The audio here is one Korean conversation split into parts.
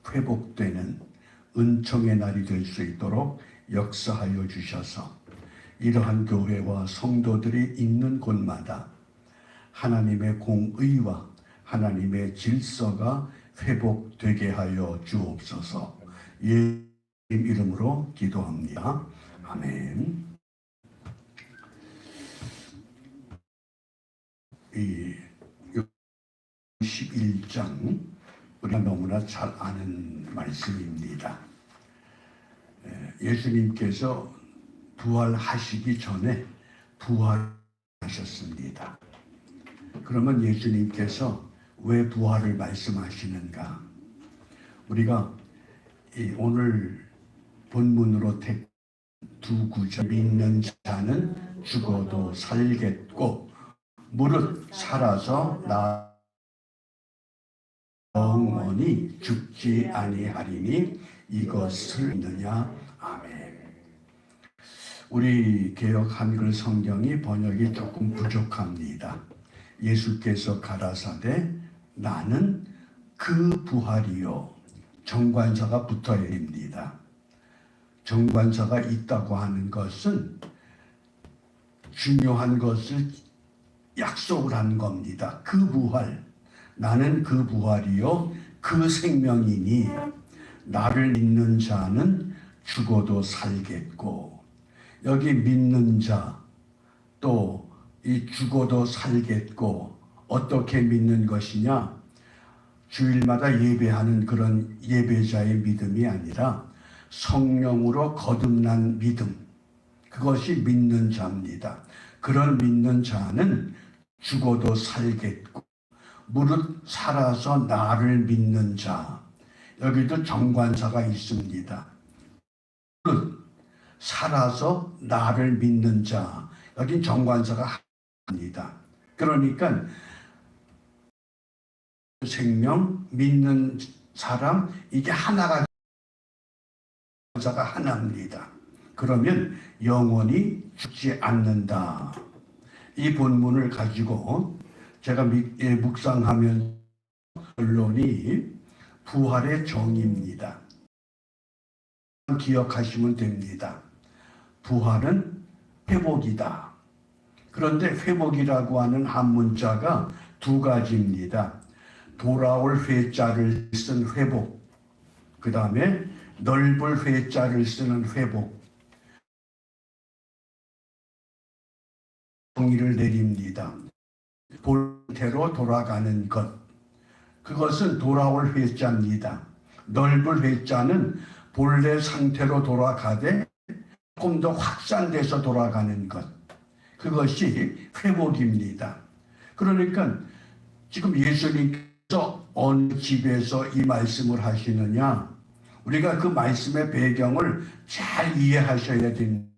회복되는 은총의 날이 될 수 있도록 역사하여 주셔서 이러한 교회와 성도들이 있는 곳마다 하나님의 공의와 하나님의 질서가 회복되게 하여 주옵소서. 예수님 이름으로 기도합니다. 아멘. 이 11장 우리가 너무나 잘 아는 말씀입니다. 예수님께서 부활하시기 전에 부활하셨습니다. 그러면 예수님께서 왜 부활을 말씀하시는가? 우리가 오늘 본문으로 택 두 구절, 믿는 자는 죽어도 살겠고 무릇 살아서 나 영원히 죽지 아니하리니 이것을 믿느냐? 아멘. 우리 개역 한글 성경이 번역이 조금 부족합니다. 예수께서 가라사대 나는 그 부활이요. 정관사가 붙어야 됩니다. 정관사가 있다고 하는 것은 중요한 것을 약속을 한 겁니다. 그 부활, 나는 그 부활이요 그 생명이니 나를 믿는 자는 죽어도 살겠고, 여기 믿는 자 또 이 죽어도 살겠고 어떻게 믿는 것이냐? 주일마다 예배하는 그런 예배자의 믿음이 아니라 성령으로 거듭난 믿음, 그것이 믿는 자입니다. 그런 믿는 자는 죽어도 살겠고 무릇 살아서 나를 믿는 자, 여기도 정관사가 있습니다. 무릇 살아서 나를 믿는 자, 여긴 정관사가 합니다. 그러니까 생명, 믿는 사람, 이게 하나가, 자가 하나입니다. 그러면 영원히 죽지 않는다. 이 본문을 가지고 제가 묵상하면 결론이 부활의 정의입니다. 기억하시면 됩니다. 부활은 회복이다. 그런데 회복이라고 하는 한문자가 두 가지입니다. 돌아올 회자를 쓴 회복, 그 다음에 넓을 회자를 쓰는 회복. 정의를 내립니다. 본태로 돌아가는 것, 그것은 돌아올 회자입니다. 넓을 회자는 본래 상태로 돌아가되 조금 더 확산돼서 돌아가는 것, 그것이 회복입니다. 그러니까 지금 예수님께서 어느 집에서 이 말씀을 하시느냐? 우리가 그 말씀의 배경을 잘 이해하셔야 됩니다.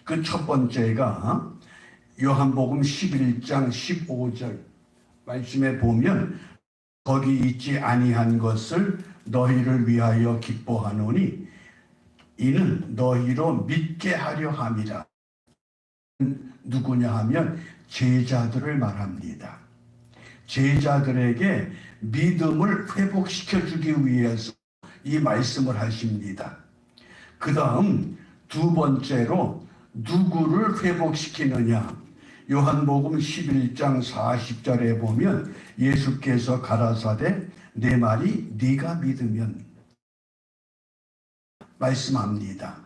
그 첫 번째가 요한복음 11장 15절 말씀에 보면 거기 있지 아니한 것을 너희를 위하여 기뻐하노니 이는 너희로 믿게 하려 함이라. 누구냐 하면 제자들을 말합니다. 제자들에게 믿음을 회복시켜 주기 위해서 이 말씀을 하십니다. 그 다음 두 번째로 누구를 회복시키느냐? 요한복음 11장 40절에 보면 예수께서 가라사대 내 말이 네가 믿으면 말씀합니다.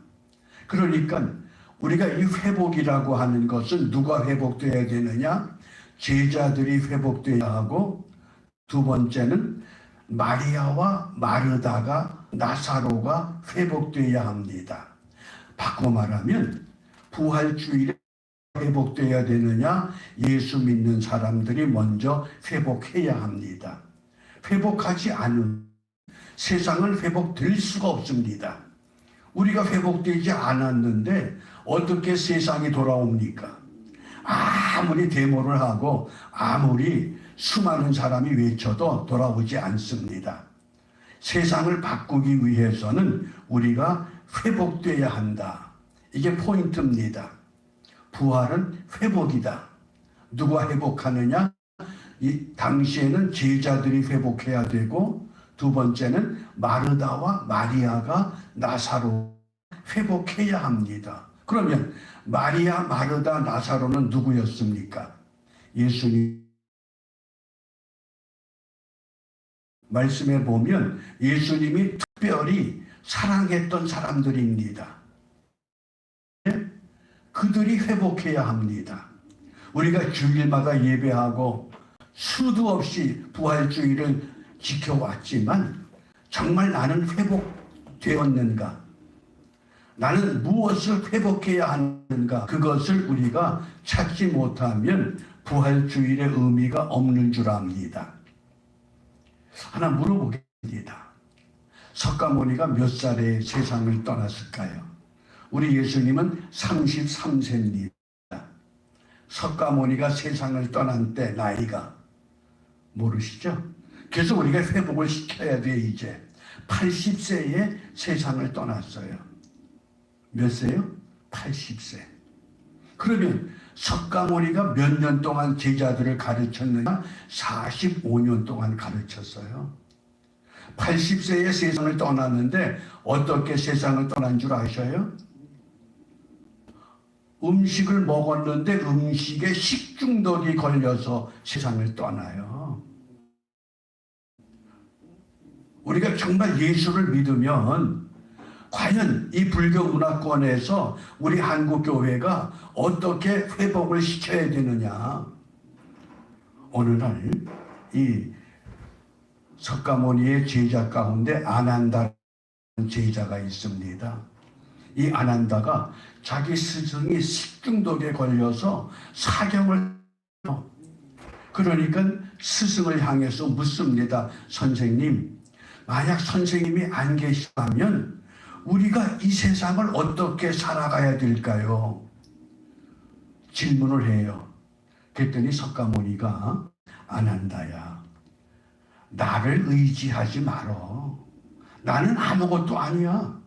그러니까 우리가 이 회복이라고 하는 것은 누가 회복되어야 되느냐? 제자들이 회복되어야 하고, 두 번째는 마리아와 마르다가, 나사로가 회복되어야 합니다. 바꿔 말하면 부활주일에 회복되어야 되느냐? 예수 믿는 사람들이 먼저 회복해야 합니다. 회복하지 않으면 세상은 회복될 수가 없습니다. 우리가 회복되지 않았는데 어떻게 세상이 돌아옵니까? 아무리 데모를 하고 아무리 수많은 사람이 외쳐도 돌아오지 않습니다. 세상을 바꾸기 위해서는 우리가 회복돼야 한다. 이게 포인트입니다. 부활은 회복이다. 누가 회복하느냐? 이 당시에는 제자들이 회복해야 되고, 두 번째는 마르다와 마리아가 나사로 회복해야 합니다. 그러면 마리아, 마르다, 나사로는 누구였습니까? 예수님 말씀에 보면 예수님이 특별히 사랑했던 사람들입니다. 그들이 회복해야 합니다. 우리가 주일마다 예배하고 수도 없이 부활주의를 지켜왔지만 정말 나는 회복되었는가? 나는 무엇을 회복해야 하는가? 그것을 우리가 찾지 못하면 부활주일의 의미가 없는 줄 압니다. 하나 물어보겠습니다. 석가모니가 몇 살에 세상을 떠났을까요? 우리 예수님은 33세입니다. 석가모니가 세상을 떠난 때 나이가 모르시죠? 그래서 우리가 회복을 시켜야 돼. 이제 80세에 세상을 떠났어요. 몇 세요? 80세. 그러면 석가모니가 몇 년 동안 제자들을 가르쳤느냐? 45년 동안 가르쳤어요. 80세에 세상을 떠났는데 어떻게 세상을 떠난 줄 아셔요? 음식을 먹었는데 음식에 식중독이 걸려서 세상을 떠나요. 우리가 정말 예수를 믿으면 과연 이 불교 문화권에서 우리 한국 교회가 어떻게 회복을 시켜야 되느냐? 어느 날 이 석가모니의 제자 가운데 아난다라는 제자가 있습니다. 이 아난다가 자기 스승이 식중독에 걸려서 사경을 그러니까 스승을 향해서 묻습니다. 선생님, 만약 선생님이 안 계시다면 우리가 이 세상을 어떻게 살아가야 될까요? 질문을 해요. 그랬더니 석가모니가 아난다야, 나를 의지하지 말어. 나는 아무것도 아니야.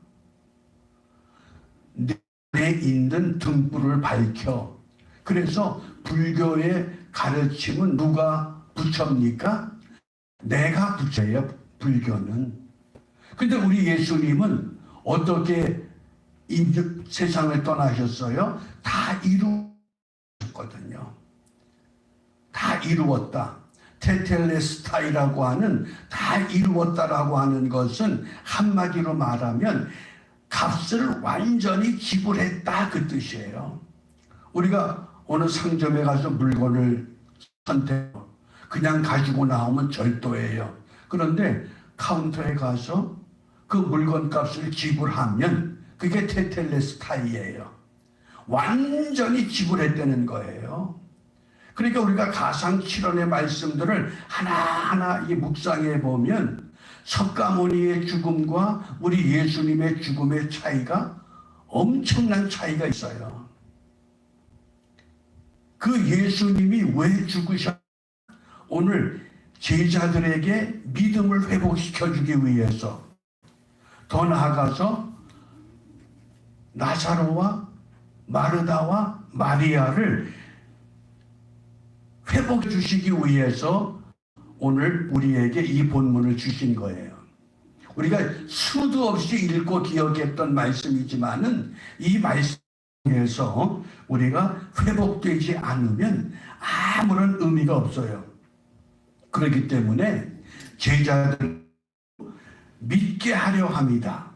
내 있는 등불을 밝혀. 그래서 불교의 가르침은 누가 부처입니까? 내가 부처예요, 불교는. 근데 우리 예수님은 어떻게 세상을 떠나셨어요? 다 이루었거든요. 다 이루었다. 테텔레스타이라고 하는 다 이루었다라고 하는 것은 한마디로 말하면 값을 완전히 지불했다 그 뜻이에요. 우리가 어느 상점에 가서 물건을 그냥 가지고 나오면 절도예요. 그런데 카운터에 가서 그 물건 값을 지불하면 그게 테텔레스타이예요. 완전히 지불했다는 거예요. 그러니까 우리가 가상칠언의 말씀들을 하나하나 이 묵상해 보면 석가모니의 죽음과 우리 예수님의 죽음의 차이가 엄청난 차이가 있어요. 그 예수님이 왜 죽으셨? 오늘 제자들에게 믿음을 회복시켜주기 위해서, 더 나아가서 나사로와 마르다와 마리아를 회복해 주시기 위해서 오늘 우리에게 이 본문을 주신 거예요. 우리가 수도 없이 읽고 기억했던 말씀이지만은 이 말씀에서 우리가 회복되지 않으면 아무런 의미가 없어요. 그렇기 때문에 제자들 믿게 하려 합니다.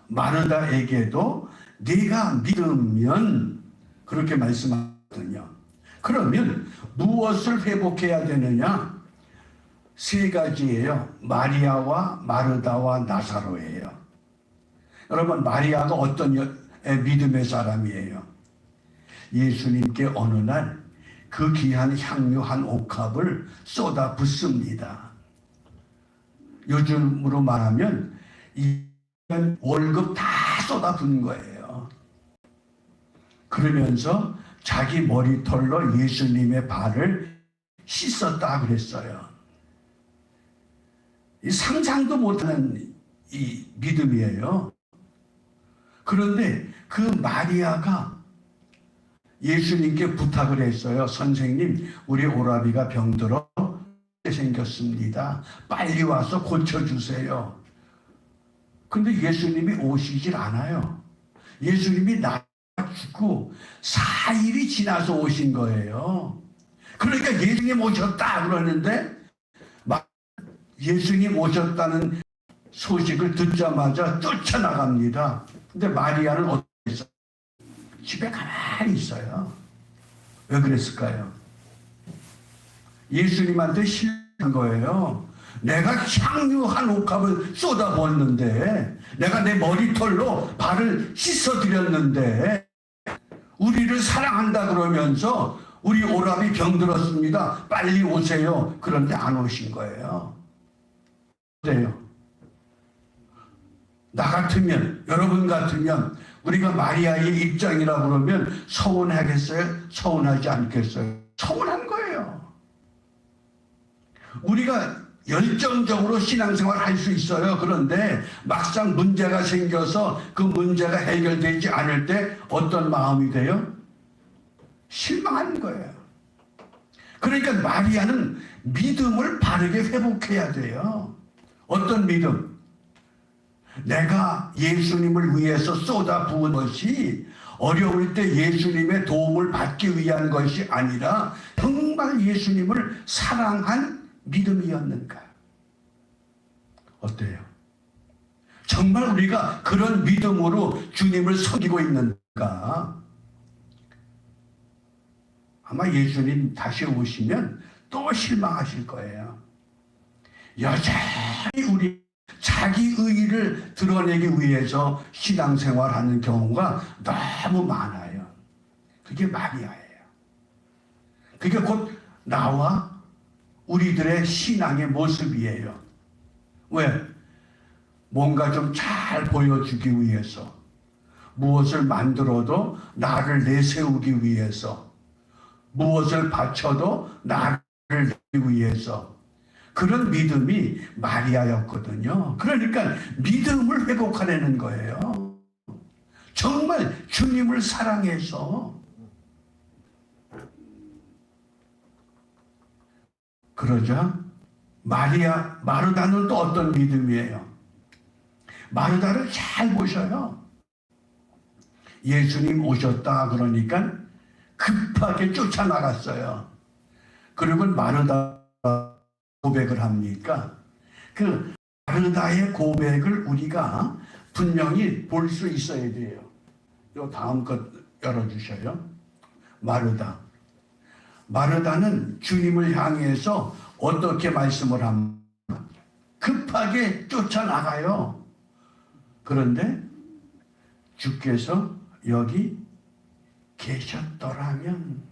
마르다에게도 네가 믿으면 그렇게 말씀하거든요. 그러면 무엇을 회복해야 되느냐? 세 가지예요. 마리아와 마르다와 나사로예요. 여러분, 마리아가 어떤 믿음의 사람이에요? 예수님께 어느 날 그 귀한 향유 한 옥합을 쏟아 붓습니다. 요즘으로 말하면 월급 다 쏟아 붓는 거예요. 그러면서 자기 머리털로 예수님의 발을 씻었다 그랬어요. 상상도 못하는 이 믿음이에요. 그런데 그 마리아가 예수님께 부탁을 했어요. 선생님, 우리 오라비가 병들어 생겼습니다. 빨리 와서 고쳐주세요. 근데 예수님이 오시질 않아요. 예수님이 죽고 4일이 지나서 오신 거예요. 그러니까 예수님 오셨다 그러는데 막 예수님 오셨다는 소식을 듣자마자 쫓아나갑니다. 근데 마리아는 어디 있어요? 집에 가만히 있어요. 왜 그랬을까요? 예수님한테 실례한 거예요. 내가 향유한 옥합을 쏟아부었는데, 내가 내 머리털로 발을 씻어드렸는데, 우리를 사랑한다 그러면서 우리 오라비 병들었습니다. 빨리 오세요. 그런데 안 오신 거예요. 어때요? 나 같으면, 여러분 같으면 우리가 마리아의 입장이라 그러면 서운하겠어요? 서운하지 않겠어요? 서운한 거예요. 우리가 열정적으로 신앙생활 할 수 있어요. 그런데 막상 문제가 생겨서 그 문제가 해결되지 않을 때 어떤 마음이 돼요? 실망하는 거예요. 그러니까 마리아는 믿음을 바르게 회복해야 돼요. 어떤 믿음? 내가 예수님을 위해서 쏟아부은 것이 어려울 때 예수님의 도움을 받기 위한 것이 아니라 정말 예수님을 사랑한 믿음이었는가? 어때요? 정말 우리가 그런 믿음으로 주님을 섬기고 있는가? 아마 예수님 다시 오시면 또 실망하실 거예요. 여전히 우리 자기 의의를 드러내기 위해서 신앙생활하는 경우가 너무 많아요. 그게 마리아예요. 그게 곧 나와 우리들의 신앙의 모습이에요. 왜? 뭔가 좀 잘 보여주기 위해서, 무엇을 만들어도 나를 내세우기 위해서, 무엇을 바쳐도 나를 내기 위해서, 그런 믿음이 마리아였거든요. 그러니까 믿음을 회복하려는 거예요. 정말 주님을 사랑해서. 그러자 마르다는 또 어떤 믿음이에요? 마르다를 잘 보셔요. 예수님 오셨다 그러니까 급하게 쫓아나갔어요. 그리고 마르다 고백을 합니까? 그 마르다의 고백을 우리가 분명히 볼 수 있어야 돼요. 요 다음 것 열어주셔요. 마르다는 주님을 향해서 어떻게 말씀을 합니까? 급하게 쫓아나가요. 그런데 주께서 여기 계셨더라면,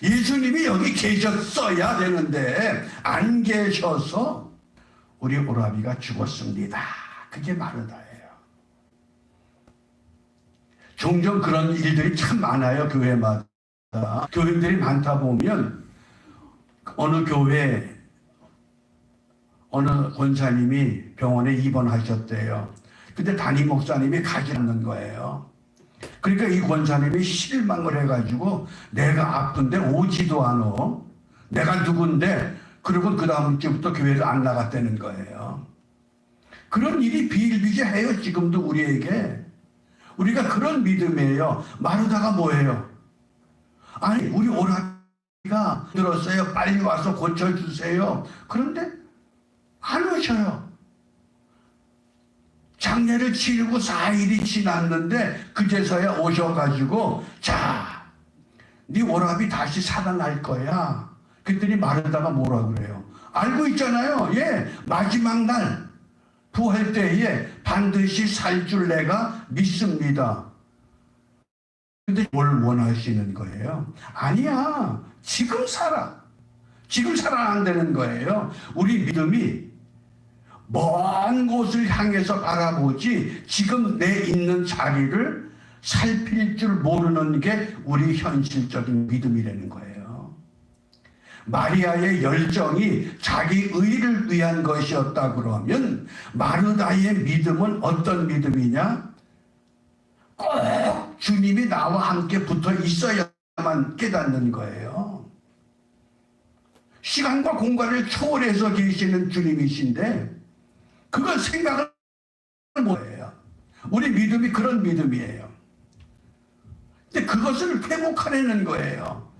예수님이 여기 계셨어야 되는데 안 계셔서 우리 오라비가 죽었습니다. 그게 마르다예요. 종종 그런 일들이 참 많아요. 교회마다. 교인들이 많다 보면 어느 교회 어느 권사님이 병원에 입원하셨대요. 근데 담임 목사님이 가지 않는 거예요. 그러니까 이 권사님이 실망을 해가지고 내가 아픈데 오지도 않아. 내가 누군데? 그리고 그 다음 주부터 교회를 안 나갔다는 거예요. 그런 일이 비일비재해요. 지금도 우리에게. 우리가 그런 믿음이에요. 마르다가 뭐예요? 아니 우리 오라비가 들었어요. 빨리 와서 고쳐주세요. 그런데 안 오셔요. 장례를 치르고 4일이 지났는데 그제서야 오셔가지고 자, 네 오라비 다시 살아날 거야. 그랬더니 마르다가 뭐라 그래요? 알고 있잖아요. 예, 마지막 날 부활 때에 반드시 살 줄 내가 믿습니다. 근데 뭘 원하시는 거예요? 아니야, 지금 살아. 지금 살아난다는 거예요. 우리 믿음이 먼 곳을 향해서 바라보지 지금 내 있는 자리를 살필 줄 모르는 게 우리 현실적인 믿음이라는 거예요. 마리아의 열정이 자기 의를 위한 것이었다 그러면 마르다의 믿음은 어떤 믿음이냐? 꼭 주님이 나와 함께 붙어 있어야만 깨닫는 거예요. 시간과 공간을 초월해서 계시는 주님이신데 그걸 생각을 못해요. 우리 믿음이 그런 믿음이에요. 근데 그것을 회복하려는 거예요.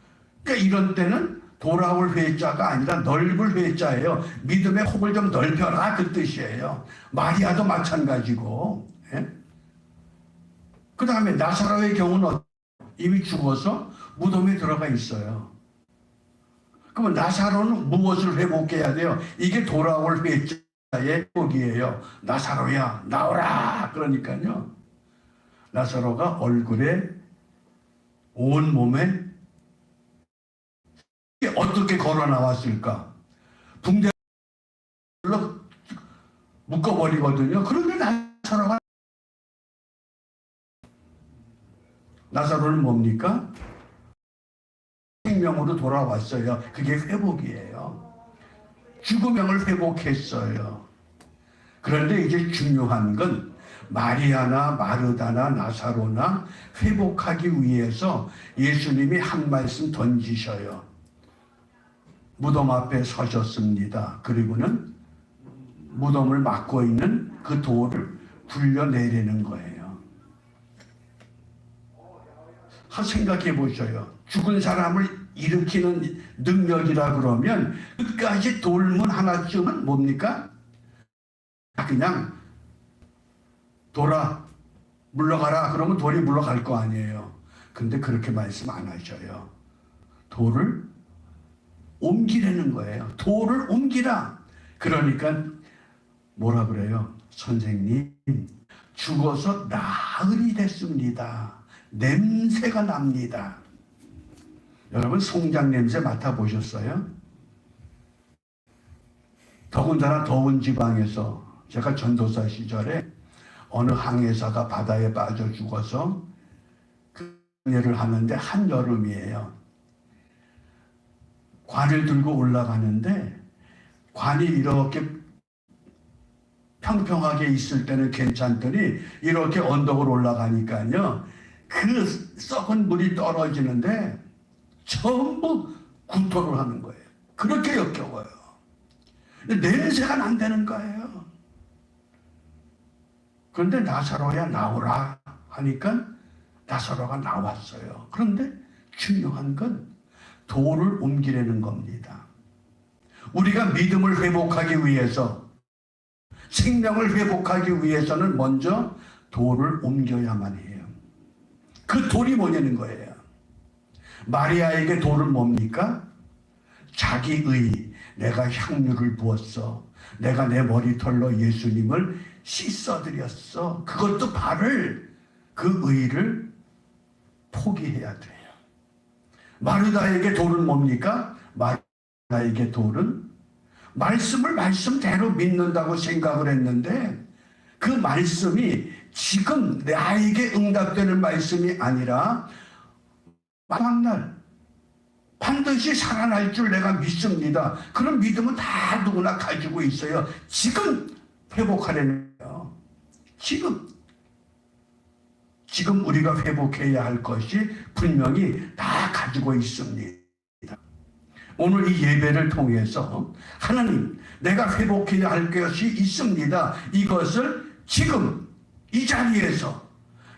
그러니까 이런 때는 돌아올 회자가 아니라 넓을 회자예요. 믿음의 폭을 좀 넓혀라 그 뜻이에요. 마리아도 마찬가지고. 예? 그 다음에 나사로의 경우는 이미 죽어서 무덤에 들어가 있어요. 그러면 나사로는 무엇을 회복해야 돼요? 이게 돌아올 회자의 회복이에요. 나사로야 나오라. 그러니까요. 나사로가 얼굴에 온 몸에 어떻게 걸어 나왔을까? 붕대로 묶어버리거든요. 그런데 나사로는 뭡니까? 생명으로 돌아왔어요. 그게 회복이에요. 죽음을 회복했어요. 그런데 이제 중요한 건 마리아나 마르다나 나사로나 회복하기 위해서 예수님이 한 말씀 던지셔요. 무덤 앞에 서셨습니다. 그리고는 무덤을 막고 있는 그 돌을 굴려내리는 거예요. 생각해 보셔요. 죽은 사람을 일으키는 능력이라 그러면 끝까지 돌문 하나쯤은 뭡니까? 그냥 돌아 물러가라 그러면 돌이 물러갈 거 아니에요. 근데 그렇게 말씀 안 하셔요. 돌을 옮기라는 거예요. 돌을 옮기라. 그러니까 뭐라 그래요? 선생님 죽어서 나흘이 됐습니다. 냄새가 납니다. 여러분 송장 냄새 맡아보셨어요? 더군다나 더운 지방에서 제가 전도사 시절에 어느 항해사가 바다에 빠져 죽어서 그녀를 하는데 한여름이에요. 관을 들고 올라가는데 관이 이렇게 평평하게 있을 때는 괜찮더니 이렇게 언덕을 올라가니까요. 그 썩은 물이 떨어지는데 전부 구토를 하는 거예요. 그렇게 역겨워요. 냄새가 난다는 거예요. 그런데 나사로야 나오라 하니까 나사로가 나왔어요. 그런데 중요한 건 돌을 옮기려는 겁니다. 우리가 믿음을 회복하기 위해서 생명을 회복하기 위해서는 먼저 돌을 옮겨야만 해요. 그 돌이 뭐냐는 거예요. 마리아에게 돌은 뭡니까? 자기의 내가 향유를 부었어. 내가 내 머리털로 예수님을 씻어드렸어. 그것도 발을 그 의를 포기해야 돼요. 마르다에게 돌은 뭡니까? 마르다에게 돌은 말씀을 말씀대로 믿는다고 생각을 했는데 그 말씀이 지금 나에게 응답되는 말씀이 아니라 마지막날 반드시 살아날 줄 내가 믿습니다. 그런 믿음은 다 누구나 가지고 있어요. 지금 회복하려는 거예요. 지금 우리가 회복해야 할 것이 분명히 다 가지고 있습니다. 오늘 이 예배를 통해서 하나님 내가 회복해야 할 것이 있습니다. 이것을 지금 이 자리에서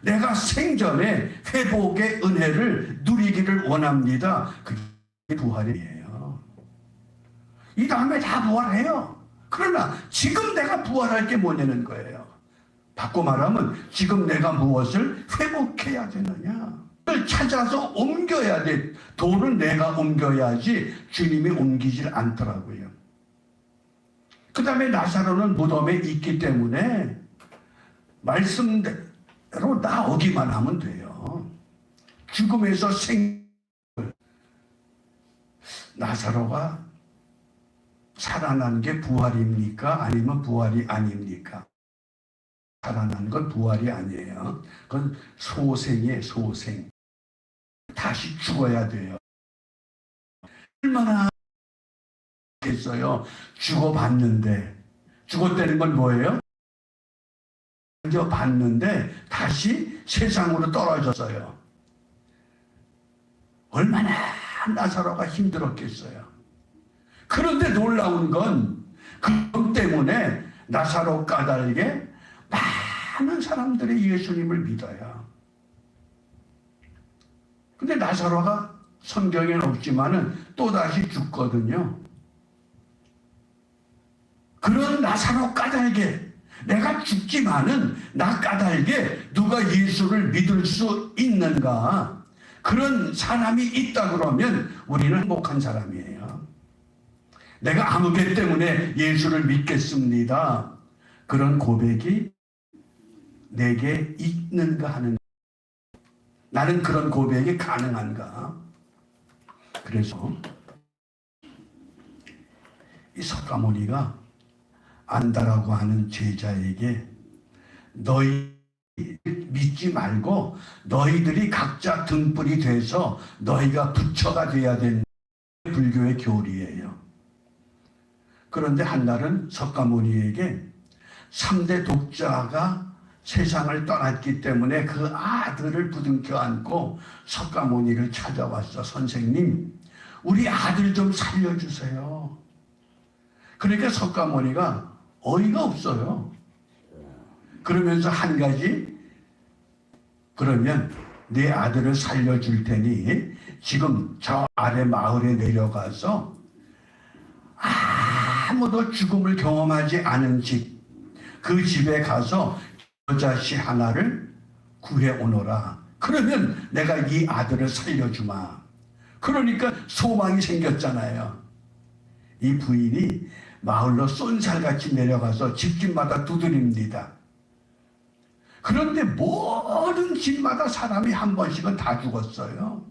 내가 생전에 회복의 은혜를 누리기를 원합니다. 그게 부활이에요. 이 다음에 다 부활해요. 그러나 지금 내가 부활할 게 뭐냐는 거예요. 바꿔 말하면 지금 내가 무엇을 회복해야 되느냐. 그걸 찾아서 옮겨야 돼. 돌은 내가 옮겨야지 주님이 옮기질 않더라고요. 그 다음에 나사로는 무덤에 있기 때문에 말씀대로 나오기만 하면 돼요. 죽음에서 나사로가 살아난 게 부활입니까? 아니면 부활이 아닙니까? 살아난 건 부활이 아니에요. 그건 소생이에요, 소생. 다시 죽어야 돼요. 얼마나 했어요. 죽어봤는데. 죽었다는 건 뭐예요? 봤는데 다시 세상으로 떨어졌어요. 얼마나 나사로가 힘들었겠어요. 그런데 놀라운 건 그것 때문에 나사로 까닭에 많은 사람들이 예수님을 믿어요. 근데 나사로가 성경에는 없지만은 또다시 죽거든요. 그런 나사로 까닭에 내가 죽지만은 나 까닭에 누가 예수를 믿을 수 있는가? 그런 사람이 있다 그러면 우리는 행복한 사람이에요. 내가 아무개 때문에 예수를 믿겠습니다. 그런 고백이 내게 있는가 하는, 나는 그런 고백이 가능한가? 그래서 이 석가모니가 안다라고 하는 제자에게 너희 믿지 말고 너희들이 각자 등불이 돼서 너희가 부처가 돼야 되는 불교의 교리예요. 그런데 한날은 석가모니에게 3대 독자가 세상을 떠났기 때문에 그 아들을 부둥켜 안고 석가모니를 찾아왔어. 선생님, 우리 아들 좀 살려주세요. 그러니까 석가모니가 어이가 없어요. 그러면서 한 가지, 그러면 네 아들을 살려줄 테니 지금 저 아래 마을에 내려가서 아무도 죽음을 경험하지 않은 집, 그 집에 가서 여자씨 하나를 구해오너라. 그러면 내가 이 아들을 살려주마. 그러니까 소망이 생겼잖아요. 이 부인이 마을로 쏜살같이 내려가서 집집마다 두드립니다. 그런데 모든 집마다 사람이 한 번씩은 다 죽었어요.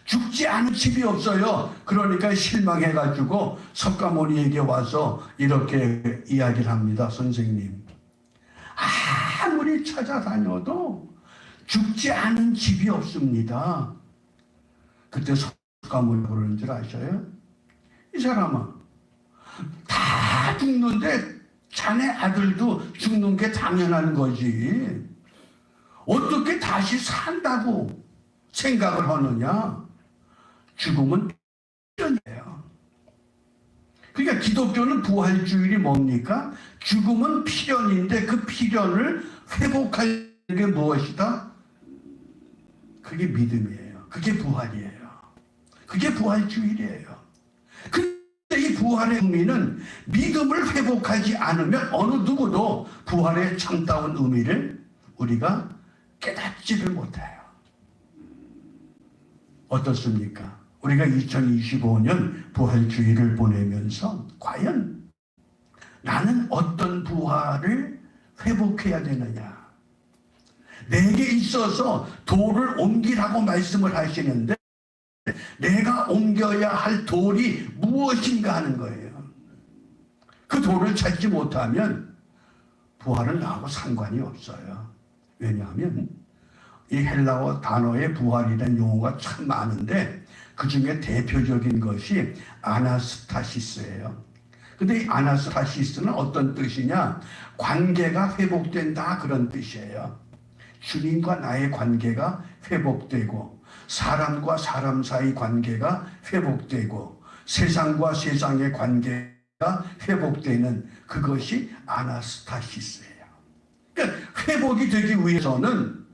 죽지 않은 집이 없어요. 그러니까 실망해가지고 석가모니에게 와서 이렇게 이야기를 합니다. 선생님, 아무리 찾아다녀도 죽지 않은 집이 없습니다. 그때 석가모니가 그러는 줄 아셔요? 이 사람아, 다 죽는데 자네 아들도 죽는 게 당연한 거지. 어떻게 다시 산다고 생각을 하느냐? 죽음은 필연이에요. 그러니까 기독교는 부활주일이 뭡니까? 죽음은 필연인데 그 필연을 회복할 게 무엇이다? 그게 믿음이에요. 그게 부활이에요. 그게 부활주일이에요. 근데 이 부활의 의미는 믿음을 회복하지 않으면 어느 누구도 부활의 참다운 의미를 우리가 깨닫지를 못해요. 어떻습니까? 우리가 2025년 부활주의를 보내면서 과연 나는 어떤 부활을 회복해야 되느냐? 내게 있어서 돌을 옮기라고 말씀을 하시는데 내가 옮겨야 할 돌이 무엇인가 하는 거예요. 그 돌을 찾지 못하면 부활은 나하고 상관이 없어요. 왜냐하면 이 헬라어 단어에 부활이라는 용어가 참 많은데 그 중에 대표적인 것이 아나스타시스예요. 근데 이 아나스타시스는 어떤 뜻이냐? 관계가 회복된다, 그런 뜻이에요. 주님과 나의 관계가 회복되고 사람과 사람 사이 관계가 회복되고 세상과 세상의 관계가 회복되는 그것이 아나스타시스예요. 그러니까 회복이 되기 위해서는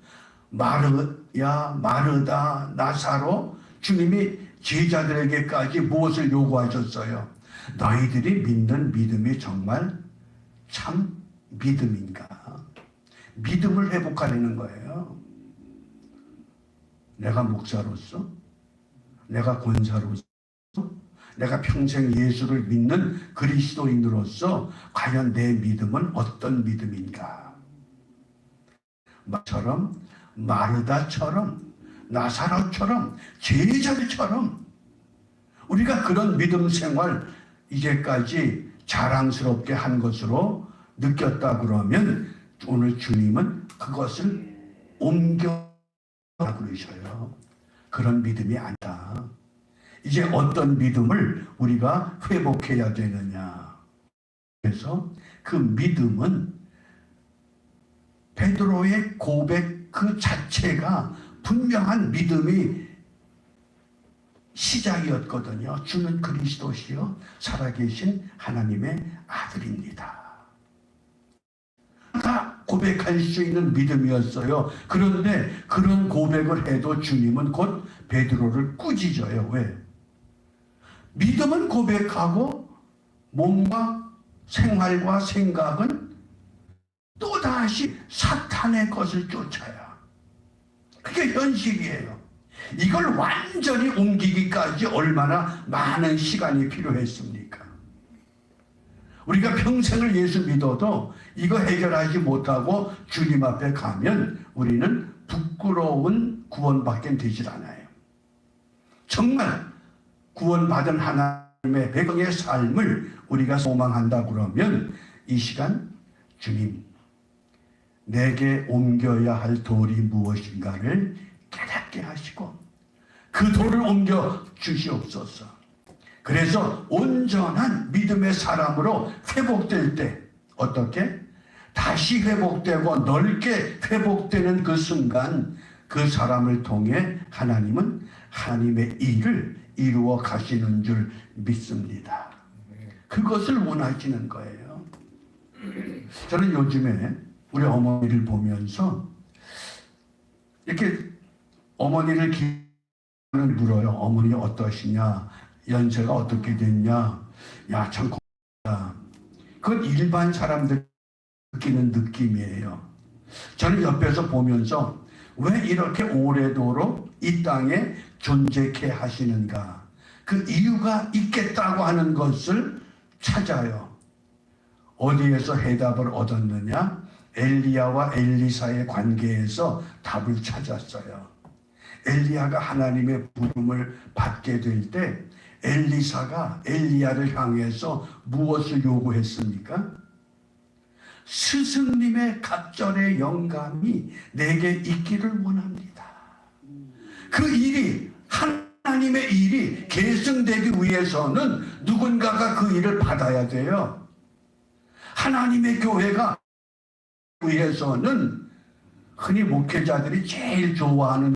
마르야, 마르다, 나사로, 주님이 제자들에게까지 무엇을 요구하셨어요? 너희들이 믿는 믿음이 정말 참 믿음인가? 믿음을 회복하려는 거예요. 내가 목사로서, 내가 권사로서, 내가 평생 예수를 믿는 그리스도인으로서 과연 내 믿음은 어떤 믿음인가? 마처럼, 마르다처럼, 나사로처럼, 제자들처럼 우리가 그런 믿음 생활 이제까지 자랑스럽게 한 것으로 느꼈다 그러면 오늘 주님은 그것을 옮겨 그러셔요. 그런 믿음이 아니다. 이제 어떤 믿음을 우리가 회복해야 되느냐. 그래서 그 믿음은 베드로의 고백 그 자체가 분명한 믿음이 시작이었거든요. 주는 그리스도시요 살아계신 하나님의 아들입니다. 다 고백할 수 있는 믿음이었어요. 그런데 그런 고백을 해도 주님은 곧 베드로를 꾸짖어요. 왜? 믿음은 고백하고 몸과 생활과 생각은 또다시 사탄의 것을 쫓아야. 그게 현실이에요. 이걸 완전히 옮기기까지 얼마나 많은 시간이 필요했습니까? 우리가 평생을 예수 믿어도 이거 해결하지 못하고 주님 앞에 가면 우리는 부끄러운 구원밖에 되질 않아요. 정말 구원받은 하나님의 백성의 삶을 우리가 소망한다 그러면 이 시간 주님 내게 옮겨야 할 돌이 무엇인가를 깨닫게 하시고 그 돌을 옮겨 주시옵소서. 그래서 온전한 믿음의 사람으로 회복될 때 어떻게? 다시 회복되고 넓게 회복되는 그 순간 그 사람을 통해 하나님은 하나님의 일을 이루어 가시는 줄 믿습니다. 그것을 원하시는 거예요. 저는 요즘에 우리 어머니를 보면서 이렇게 어머니를 물어요. 어머니 어떠시냐? 연세가 어떻게 됐냐? 야, 참 고맙다. 그건 일반 사람들 느끼는 느낌이에요. 저는 옆에서 보면서 왜 이렇게 오래도록 이 땅에 존재케 하시는가? 그 이유가 있겠다고 하는 것을 찾아요. 어디에서 해답을 얻었느냐? 엘리야와 엘리사의 관계에서 답을 찾았어요. 엘리야가 하나님의 부름을 받게 될 때 엘리사가 엘리야를 향해서 무엇을 요구했습니까? 스승님의 갑절의 영감이 내게 있기를 원합니다. 그 일이 하나님의 일이 계승되기 위해서는 누군가가 그 일을 받아야 돼요. 하나님의 교회가 위해서는 흔히 목회자들이 제일 좋아하는